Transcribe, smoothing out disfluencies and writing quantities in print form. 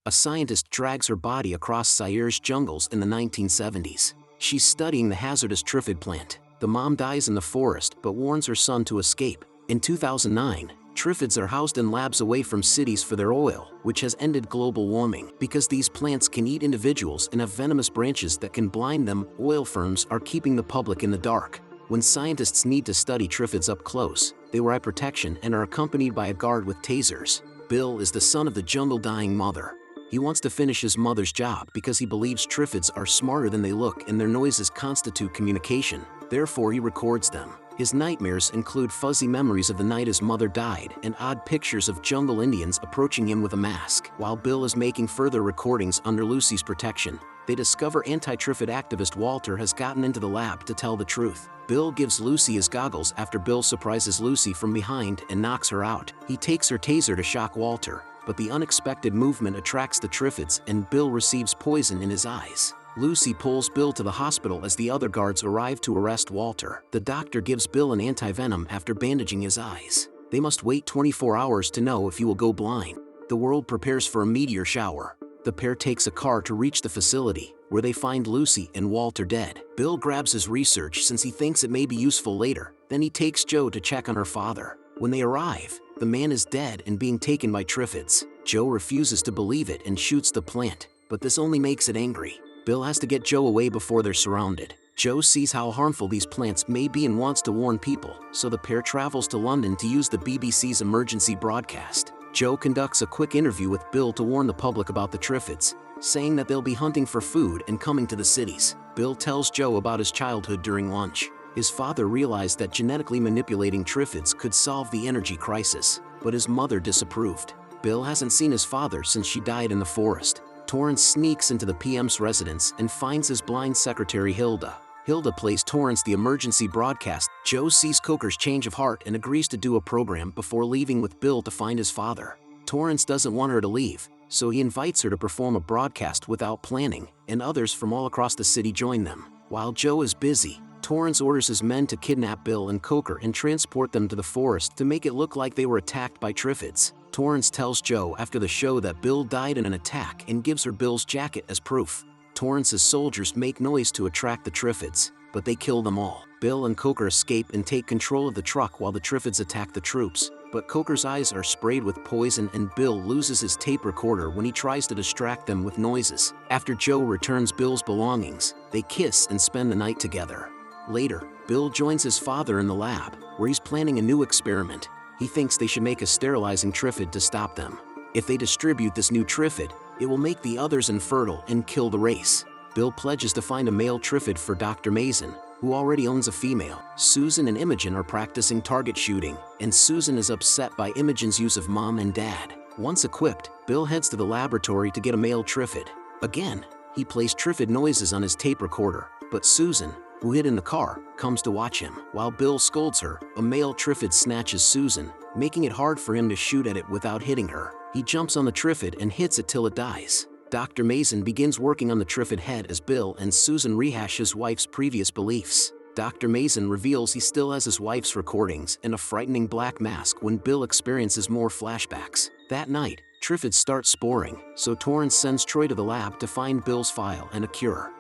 A scientist drags her body across Zaire's jungles in the 1970s. She's studying the hazardous Triffid plant. The mom dies in the forest but warns her son to escape. In 2009, Triffids are housed in labs away from cities for their oil, which has ended global warming. Because these plants can eat individuals and have venomous branches that can blind them, oil firms are keeping the public in the dark. When scientists need to study Triffids up close, they wear eye protection and are accompanied by a guard with tasers. Bill is the son of the jungle-dying mother. He wants to finish his mother's job because he believes Triffids are smarter than they look and their noises constitute communication. Therefore, he records them. His nightmares include fuzzy memories of the night his mother died and odd pictures of jungle Indians approaching him with a mask. While Bill is making further recordings under Lucy's protection, they discover anti-Triffid activist Walter has gotten into the lab to tell the truth. Bill gives Lucy his goggles after Bill surprises Lucy from behind and knocks her out. He takes her taser to shock Walter, but the unexpected movement attracts the Triffids and Bill receives poison in his eyes. Lucy pulls Bill to the hospital as the other guards arrive to arrest Walter. The doctor gives Bill an anti-venom after bandaging his eyes. They must wait 24 hours to know if he will go blind. The world prepares for a meteor shower. The pair takes a car to reach the facility, where they find Lucy and Walter dead. Bill grabs his research since he thinks it may be useful later. Then he takes Joe to check on her father. When they arrive, the man is dead and being taken by Triffids. Joe refuses to believe it and shoots the plant, but this only makes it angry. Bill has to get Joe away before they're surrounded. Joe sees how harmful these plants may be and wants to warn people, so the pair travels to London to use the BBC's emergency broadcast. Joe conducts a quick interview with Bill to warn the public about the Triffids, saying that they'll be hunting for food and coming to the cities. Bill tells Joe about his childhood during lunch. His father realized that genetically manipulating Triffids could solve the energy crisis, but his mother disapproved. Bill hasn't seen his father since she died in the forest. Torrance sneaks into the PM's residence and finds his blind secretary Hilda. Hilda plays Torrance the emergency broadcast. Joe sees Coker's change of heart and agrees to do a program before leaving with Bill to find his father. Torrance doesn't want her to leave, so he invites her to perform a broadcast without planning, and others from all across the city join them. While Joe is busy, Torrance orders his men to kidnap Bill and Coker and transport them to the forest to make it look like they were attacked by Triffids. Torrance tells Joe after the show that Bill died in an attack and gives her Bill's jacket as proof. Torrance's soldiers make noise to attract the Triffids, but they kill them all. Bill and Coker escape and take control of the truck while the Triffids attack the troops, but Coker's eyes are sprayed with poison and Bill loses his tape recorder when he tries to distract them with noises. After Joe returns Bill's belongings, they kiss and spend the night together. Later, Bill joins his father in the lab, where he's planning a new experiment. He thinks they should make a sterilizing Triffid to stop them. If they distribute this new Triffid, it will make the others infertile and kill the race. Bill pledges to find a male Triffid for Dr. Mason, who already owns a female. Susan and Imogen are practicing target shooting, and Susan is upset by Imogen's use of mom and dad. Once equipped, Bill heads to the laboratory to get a male Triffid. Again, he plays Triffid noises on his tape recorder, but Susan, who hid in the car, comes to watch him. While Bill scolds her, a male Triffid snatches Susan, making it hard for him to shoot at it without hitting her. He jumps on the Triffid and hits it till it dies. Dr. Mason begins working on the Triffid head as Bill and Susan rehash his wife's previous beliefs. Dr. Mason reveals he still has his wife's recordings and a frightening black mask when Bill experiences more flashbacks. That night, Triffids start sporing, so Torrance sends Troy to the lab to find Bill's file and a cure.